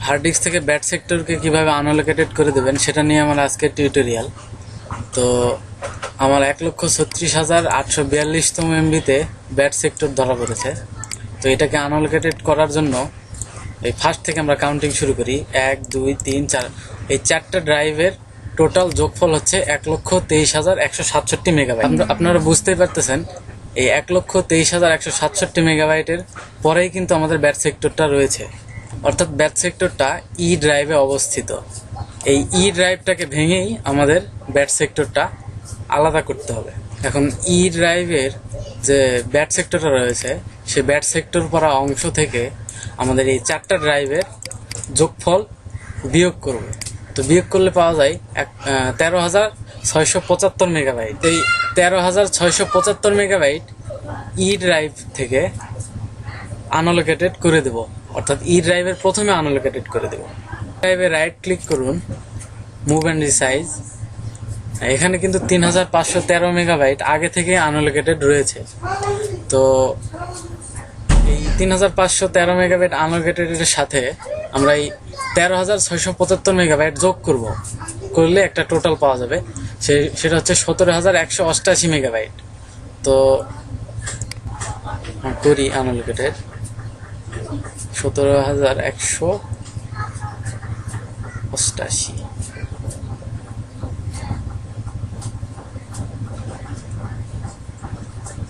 Hard disk থেকে bat সেক্টরকে কিভাবে আনঅ্যালোকেটেড করে দেবেন সেটা নিয়ে আমার আজকের টিউটোরিয়াল। তো আমার 1,36,842তম এমবিতে ব্যাট সেক্টর ধরা পড়েছে। তো এটাকে আনঅ্যালোকেটেড করার জন্য এই ফার্স্ট থেকে আমরা কাউন্টিং শুরু করি। 1, 2, 3, 4, এই 4টা ড্রাইভের টোটাল যোগফল হচ্ছে 1,23,167 মেগাবাইট। আপনারা বুঝতেই পারতেছেন এই 1,23,167 মেগাবাইটের পরেই কিন্তু আমাদের ব্যাট সেক্টরটা রয়েছে, অর্থাৎ ব্যাট সেক্টরটা ই ড্রাইভে অবস্থিত। এই ই ড্রাইভটাকে ভেঙেই আমাদের ব্যাট সেক্টরটা আলাদা করতে হবে। এখন ই ড্রাইভের যে ব্যাট সেক্টরটা রয়েছে সে ব্যাট সেক্টর পড়া অংশ থেকে আমাদের এই 4টা ড্রাইভের যোগফল বিয়োগ করবে। তো বিয়োগ করলে পাওয়া যায় 13,675 মেগাবাইট। এই 13,675 মেগাবাইট ই ড্রাইভ থেকে আনঅ্যালোকেটেড করে দেব, অর্থাৎ ই ড্রাইভের প্রথমে আনঅ্যালোকেটেড করে দেব। ড্রাইভে রাইট ক্লিক করুন, মুভ অ্যান্ড রিসাইজ। এখানে কিন্তু 3,513 মেগাবাইট আগে থেকে আনঅ্যালোকেটেড রয়েছে। তো এই 3,513 মেগাবাইট আনঅ্যালোকেটেডের সাথে আমরা এই 13,675 মেগাবাইট যোগ করলে একটা টোটাল পাওয়া যাবে, সেটা হচ্ছে 17,188 মেগাবাইট। তো করি আনঅ্যালোকেটেড 17,188।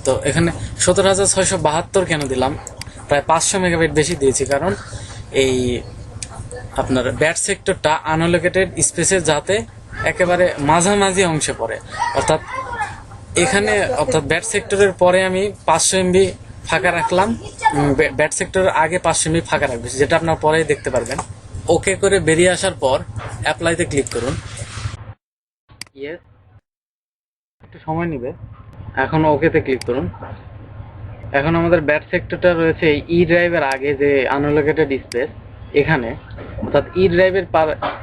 তো এখানে 17,672 কেন দিলাম, প্রায় 500 মেগাবাইট বেশি দিয়েছি, কারণ এই আপনার ব্যাট সেক্টরটা আনঅ্যালোকেটেড স্পেসের যাতে একেবারে মাঝামাঝি অংশে পড়ে, অর্থাৎ ব্যাট সেক্টরের পরে আমি 500 এমবি ফাঁকা রাখলাম, ব্যাট সেক্টরের আগে 500 এমবি ফাঁকা রাখবে, যেটা আপনার পরে দেখতে পারবেন। ওকে করে বেরিয়ে আসার পর অ্যাপ্লাইতে ক্লিক করুন। ইয়েস, একটু সময় নেবে। এখন ওকেতে ক্লিক করুন। এখন আমাদের ব্যাট সেক্টরটা রয়েছে ই ড্রাইভের আগে যে আনঅ্যালোকেটেড স্পেস, এখানে, অর্থাৎ ই ড্রাইভের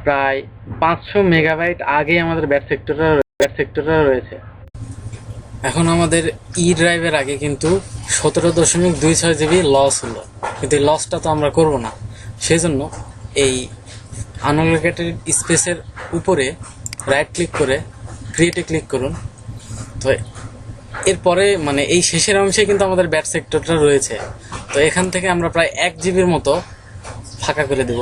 প্রায় 500 মেগাবাইট আগে আমাদের ব্যাট সেক্টরটা রয়েছে। এখন আমাদের ই ড্রাইভের আগে কিন্তু 17.26 জিবি লস হলো, কিন্তু এই লসটা তো আমরা করব না। সেই জন্য এই আনঅ্যালোকেটেড স্পেসের উপরে রাইট ক্লিক করে ক্রিয়েটে ক্লিক করুন। তো এরপরে মানে এই শেষের অংশে কিন্তু আমাদের ব্যাট সেক্টরটা রয়েছে। তো এখান থেকে আমরা প্রায় 1 জিবির মতো ফাঁকা করে দেব।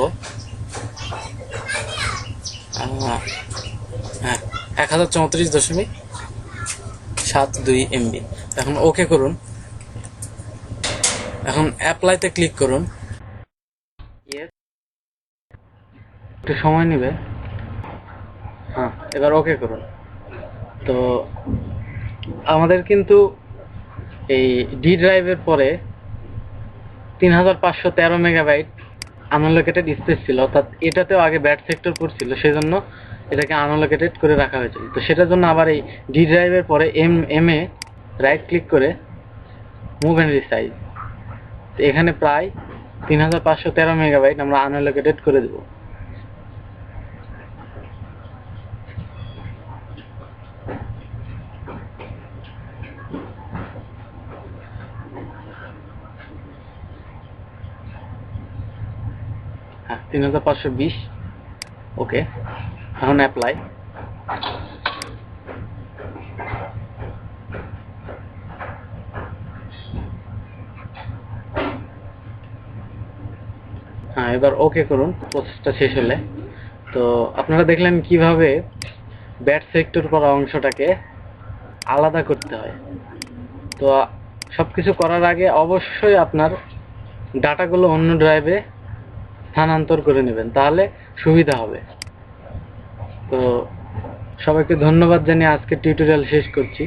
হ্যাঁ, 1034.72 এমবি। এখন ওকে করুন। এখন অ্যাপ্লাইতে ক্লিক করুন। একটু সময় নেবে। হ্যাঁ, এবার ওকে করুন। তো আমাদের কিন্তু এই ডি ড্রাইভের পরে 3,513 মেগাবাইট আনঅ্যালোকেটেড স্পেস ছিল, অর্থাৎ এটাতেও আগে ব্যাট সেক্টর পড়ছিল, সেই জন্য এটাকে আনঅ্যালোকেটেড করে রাখা হয়েছিল। তো সেটার জন্য আবার এই ডি ড্রাইভের পরে এম এ রাইট ক্লিক করে মুভ অ্যান্ড রিসাইজ। তো এখানে প্রায় 3,513 মেগাবাইট আমরা আনঅ্যালোকেটেড করে দেব। হ্যাঁ, 3,520। ওকে, এখন অ্যাপ্লাই। হ্যাঁ, এবার ওকে করুন প্রসেসটা শেষ হলে। তো আপনারা দেখলেন কিভাবে ব্যাট সেক্টর করা অংশটাকে আলাদা করতে হয়। তো সবকিছু করার আগে অবশ্যই আপনার ডাটাগুলো অন্য ড্রাইভে স্থানান্তর করে নেবেন, তাহলে সুবিধা হবে। তো সবাইকে ধন্যবাদ জানিয়ে আজকের টিউটোরিয়াল শেষ করছি।